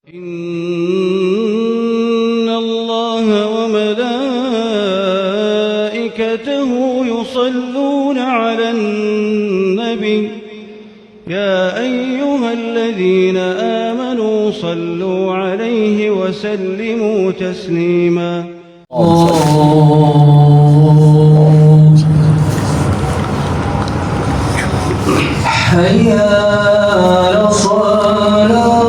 إن الله وملائكته يصلون على النبي يا أيها الذين آمنوا صلوا عليه وسلموا تسليما حي على الصلاة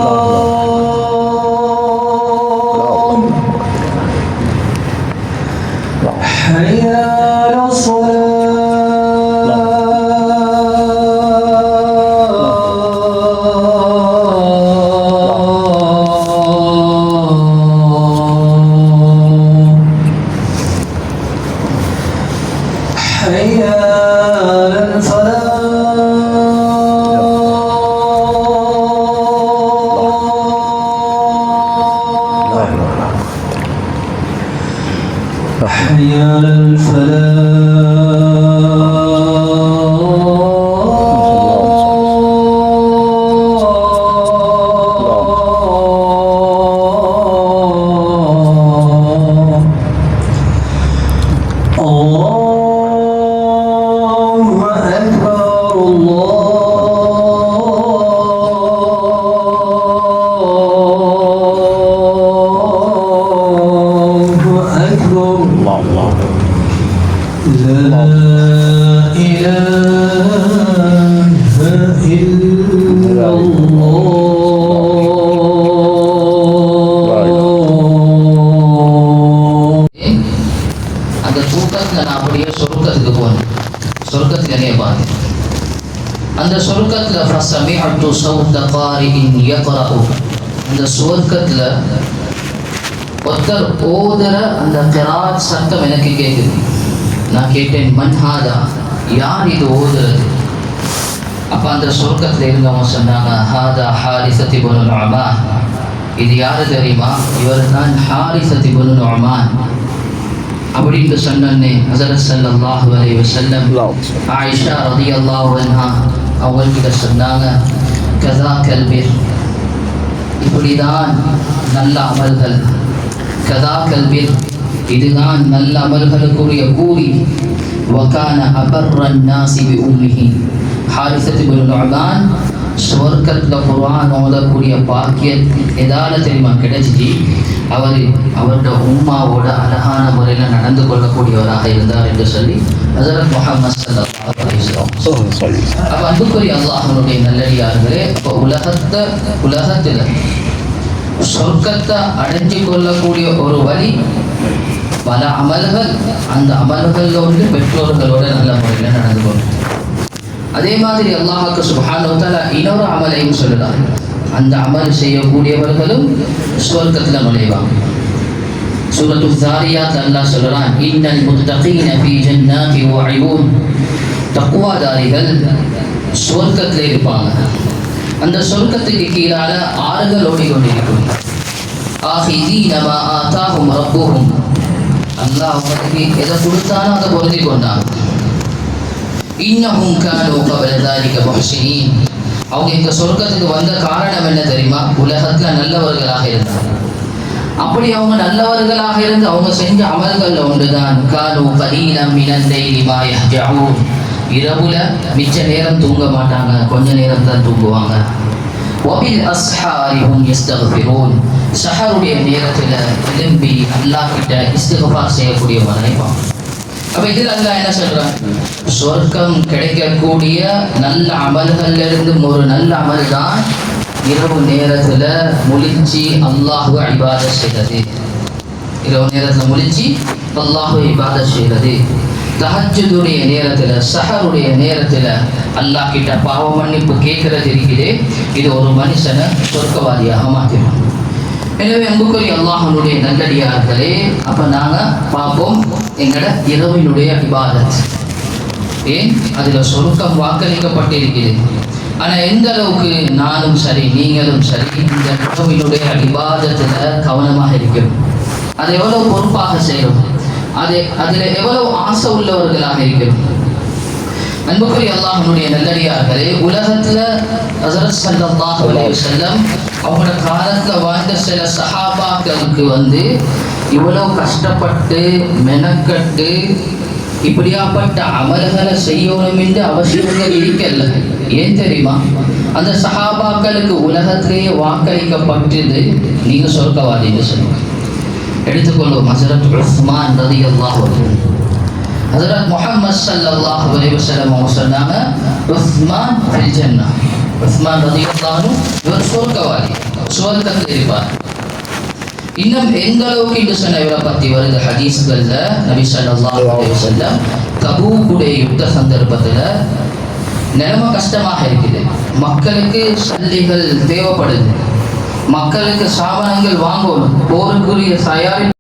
حي على الصلاة حي على الفلاح حي على الفلاح الله أكبر الله أكبر لا إله إلا الله. அந்த தூக்கத்துல நான் அப்படியே சொர்க்கத்துக்கு போனேன். சொர்க்கத்துல என்னைய பார்த்தேன். அந்த சொர்க்கத்துல ஃபஸமிஅது ஸௌத காரிஇன் யக்ரஉ, அந்த சொர்க்கத்துல ஒருத்தர் ஓதுற அந்த கிராத் சத்தம் எனக்கு கேட்குது. நான் கேட்டேன், மன் ஹாதா, யார் இது ஓதுறது? அப்போ அந்த சொர்க்கத்தில் இருந்தவங்க சொன்னாங்க, ஹாதா ஹாரிஸத் இப்னு நுஅமான், இது யாரு தெரியுமா? இவர் தான் ஹாரிஸத் இப்னு நுஅமான் அப்படின்னு சொன்னே. ஹஸரத் ஸல்லல்லாஹு அலைஹி வஸல்லம் ஆயிஷா ரலியல்லாஹு அன்ஹா அவங்கள்கிட்ட சொன்னாங்க, கஸாக்கல் பிர், இப்படிதான் நல்ல அமல்கள், கஸாக்கல் பிர், இதுதான் நல்ல அமல்களுக்குரிய கூலி. வகான அபர்ரன் நாஸி பி உம்மிஹி, ஹாரிஸத் இப்னு நுஅமான் சுவர்க்கத்தில் குர்ஆன் ஓதக்கூடிய பாக்கியம் எதால தெரியுமா கிடைச்சிச்சு? அவரோட உம்மாவோட அழகான முறையில் நடந்து கொள்ளக்கூடியவராக இருந்தார் என்று சொல்லி ஹஸரத் முஹம்மது ஸல்லல்லாஹு அலைஹி வஸல்லம். அப்போ அன்புக்குரிய அல்லாஹ்வுடைய நல்லடியார்களே, இப்போ உலகத்தில் சொர்க்கத்தை அடைஞ்சு கொள்ளக்கூடிய ஒரு வழி பல அமல்கள். அந்த அமல்களோடு பெற்றோர்களோட நல்ல முறையில் நடந்து கொள்ளும். அதே மாதிரி அல்லாஹ்வுக்கு சுப்ஹானஹு வ தஆலா இன்னொரு அமலையும் சொல்லுறார், அந்த அமல் செய்யக்கூடியவர்களும் சொர்க்கத்தில் நுழைவாங்க. சூரத்து ஸாரியாத் அல்லாஹ் சொல்றான், இன்னல் முத்தகீன ஃபீ ஜன்னாத்தி வ உயூன், தக்வாதாரிகள் சொர்க்கத்தில் இருப்பாங்க. அந்த சொர்க்கத்துக்கு கீழால ஆறுகள் ஓடிக்கொண்டிருக்கும். ஆஹிதீன மா ஆதாஹும் ரப்புஹும், அல்லாஹ் அவங்களுக்கு எதை கொடுத்தானோ அதை பொருந்தி கொண்டாங்க. இன்னஹும் கானூ கப்ல ذلك முஹ்சினீன், அவங்க இந்த சொர்க்கத்துக்கு வந்த காரணம் என்ன தெரியுமா? உலகத்துல நல்லவர்களாக இருந்தாங்க. அப்படி அவங்க நல்லவர்களாக இருந்து அவங்க செஞ்ச அமல்கள் ஒன்றுதான், கானூ கலீலம் மினல் லைலி மா யஹ்ஜஊன், இரவுல மிச்ச நேரம் தூங்க மாட்டாங்க, கொஞ்ச நேரம் தான் தூங்குவாங்க. வபில் அஸ்ஹாரி ஹும் யஸ்தக்ஃபிரூன், சஹருடைய நேரத்தில் எழும்பி அல்லாஹ் கிட்ட இஸ்திக்ஃபார் செய்யக்கூடியவங்க இருப்பாங்க. அப்போ இதில் அல்லாஹ் என்ன சொல்றான்? சொர்க்கம் கிடைக்கக்கூடிய நல்ல அமல்கள்ல இருந்து ஒரு நல்ல அமல் தான் இரவு நேரத்தில் முழிச்சு அல்லாஹ்வை இபாதத் செய்கிறது. இரவு நேரத்தில் முழிச்சு அல்லாஹ்வை இபாதத் செய்கிறது. தஹஜ்ஜுடைய நேரத்தில், சஹருடைய நேரத்தில் அல்லாஹ் கிட்ட பாவ மன்னிப்பு கேட்கறது இருக்குது. இது ஒரு மனுஷனை சொர்க்கவாதியாக மாற்றிடும். எனவே அன்புக்குரிய அல்லாஹ்வுடைய நல்லடியார்களே, அப்போ நாங்கள் பார்ப்போம் எங்களோட இரவினுடைய இபாதத். ஏன் அதில் சொர்க்கம் வாக்களிக்கப்பட்டிருக்குது. ஆனால் எந்த அளவுக்கு நானும் சரி நீங்களும் சரி இந்த இரவினுடைய இபாதத்தில் கவனமாக இருக்கிறோம், அதை எவ்வளவு பொறுப்பாக செய்கிறோம், அதில் எவ்வளவு ஆசை உள்ளவர்களாக இருக்கிறோம். அன்புக்குரிய அல்லாஹ்வுடைய நல்லடியார்களே, உலகத்துல ஹஸரத் ஸல்லல்லாஹு அலைஹி வஸல்லம் அவங்களோட காலத்துல வாழ்ந்த சில சஹாபாக்களுக்கு இவ்வளவு கஷ்டப்பட்டு மெனக்கட்டு இப்படியாப்பட்ட அமல்களை செய்யணும் என்று அவசியங்கள் இருக்கல. ஏன் தெரியுமா? அந்த சஹாபாக்களுக்கு உலகத்திலேயே வாக்களிக்கப்பட்டது நீங்க சொர்க்கவாதின்னு சொல்லுங்க. எடுத்துக்கொள்வோம் ஹஸரத் உஸ்மான் ரலியல்லாஹு அன்ஹு. ஹஸரத் முஹம்மது ஸல்லல்லாஹு அலைஹி வஸல்லம் அவங்க சொன்னாங்க, உஸ்மான் ஃபில் ஜன்னah. உஸ்மான் ரலியல்லாஹு அன்ஹு இவர் சொர்க்கவாதி, சொர்க்கத்தில் இருப்பார். இன்னும் எந்த அளவுக்கு இந்த சொன்ன இவரை பற்றி வருது ஹதீஸ்கள்ல. நபி ஸல்லல்லாஹு அலைஹி வஸல்லம் தபூக்குடைய யுத்த சந்தர்ப்பத்தில் நிலைமை கஷ்டமாக இருக்குது. மக்களுக்கு சல்லிகள் தேவைப்படுது, மக்களுக்கு சாபனங்கள் வாங்கணும், போருக்குரிய தயாரிப்பு